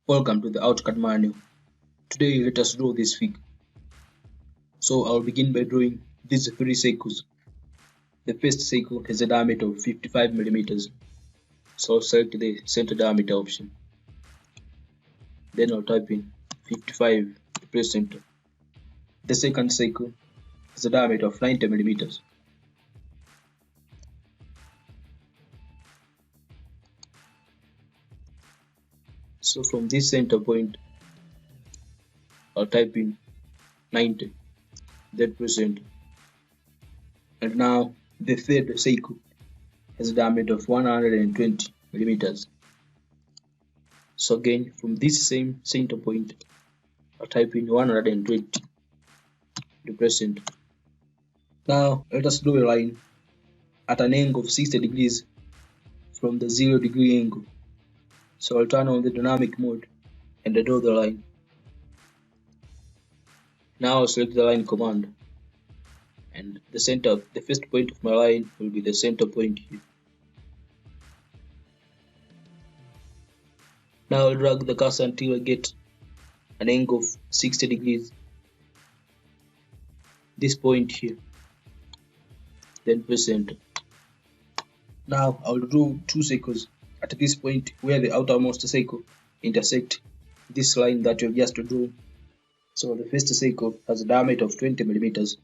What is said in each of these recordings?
Welcome to the AutoCAD manual. Today let us draw this figure. So I'll begin by drawing these three circles. The first circle has a diameter of 55 millimeters. So I'll select the center diameter option. Then I'll type in 55 to press enter. The second circle has a diameter of 90 millimeters. So from this center point, I'll type in 90, then press enter. And now the third circle has a diameter of 120 millimeters. So again, from this same center point, I'll type in 120 to press enter. Now let us draw a line at an angle of 60 degrees from the 0-degree angle. So I'll turn on the dynamic mode and draw the line. Now I'll select the line command, and the first point of my line will be the center point here. Now I'll drag the cursor until I get an angle of 60 degrees. This point here. Then press enter. Now I'll draw two circles at this point where the outermost circle intersect this line that you've just drawn. So the first circle has a diameter of 20 millimeters.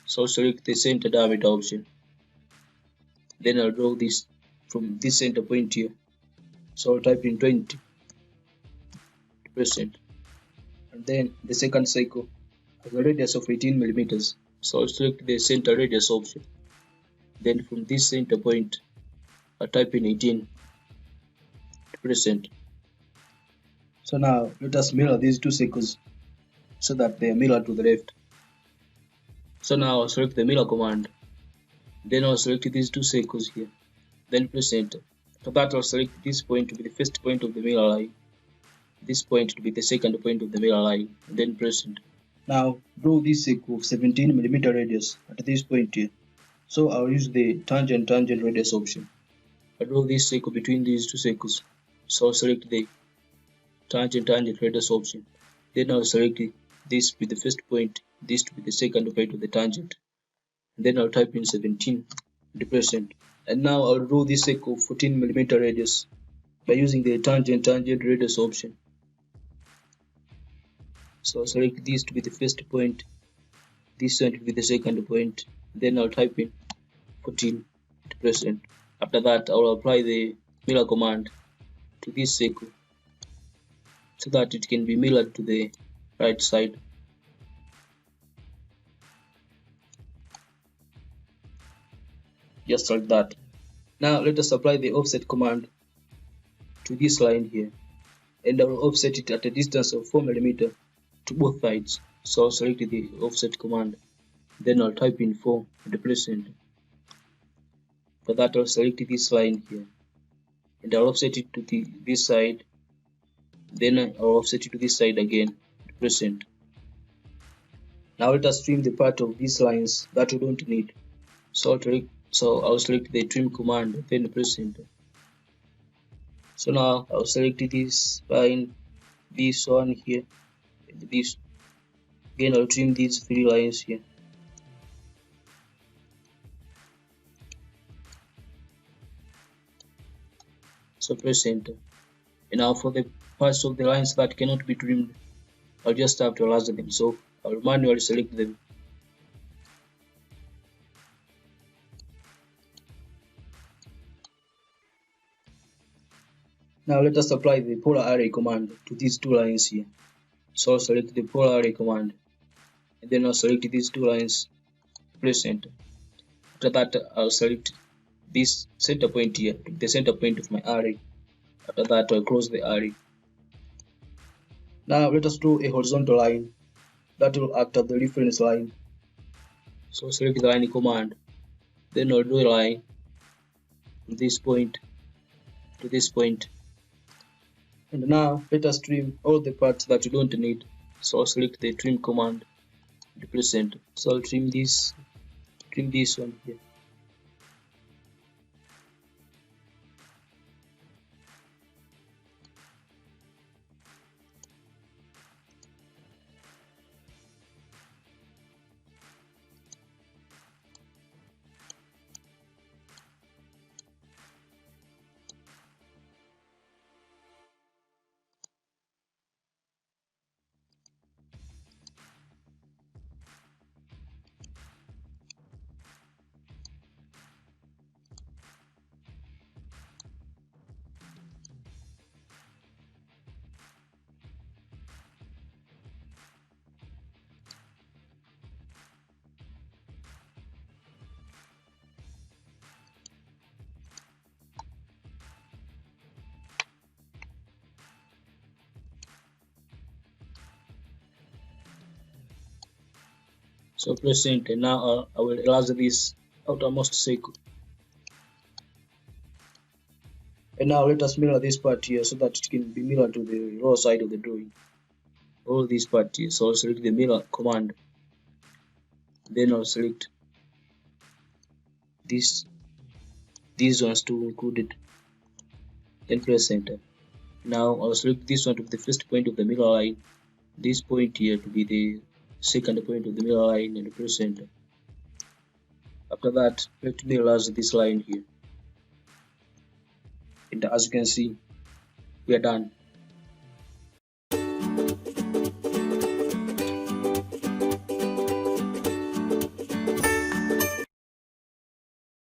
So select the center diameter option. Then I'll draw this from this center point here. So I'll type in 20 to press enter. And then the second circle has a radius of 18 millimeters. So I'll select the center radius option. Then from this center point, I'll type in 18 to press enter. So now let us mirror these two circles so that they are mirrored to the left. So now I'll select the mirror command. Then I'll select these two circles here. Then press enter. After that, I'll select this point to be the first point of the mirror line, this point to be the second point of the mirror line, and then press enter. Now draw this circle of 17 millimeter radius at this point here. So I'll use the tangent radius option. I draw this circle between these two circles. So I'll select the tangent radius option. Then I'll select this to be the first point, this to be the second point of the tangent. And then I'll type in 17 and press enter. And now I'll draw this circle of 14 millimeter radius by using the tangent radius option. So I'll select this to be the first point, this one to be the second point. Then I'll type in 14 to press enter. After that, I will apply the mirror command to this circle so that it can be mirrored to the right side. Just like that. Now let us apply the offset command to this line here, and I will offset it at a distance of 4 mm to both sides. So I'll select the offset command, then I'll type in 4 and press enter. For that, I'll select this line here, and I'll offset it to this side, then I'll offset it to this side again and press enter. Now let us trim the part of these lines that we don't need. So I'll select the trim command, then press enter. So now I'll select this line, this one here, and this. Again, I'll trim these three lines here. So press enter. And now for the parts of the lines that cannot be trimmed, I'll just have to laser them. So I'll manually select them. Now let us apply the polar array command to these two lines here. So I'll select the polar array command, and then I'll select these two lines, press enter. After that, I'll select this center point here, the center point of my array. After that, I'll close the array. Now let us draw a horizontal line that will act as the reference line. So select the line command, then I'll draw a line from this point to this point. And now let us trim all the parts that you don't need. So I'll select the trim command and press enter. So I'll trim this one here. So press enter. Now I will erase this outermost circle. And now let us mirror this part here so that it can be mirrored to the lower side of the drawing. All these parts here. So I'll select the mirror command. Then I'll select these ones to include it. Then press enter. Now I'll select this one to be the first point of the mirror line. This point here to be the second point of the mirror line, and press enter. After that, let me erase this line here. And as you can see, we are done.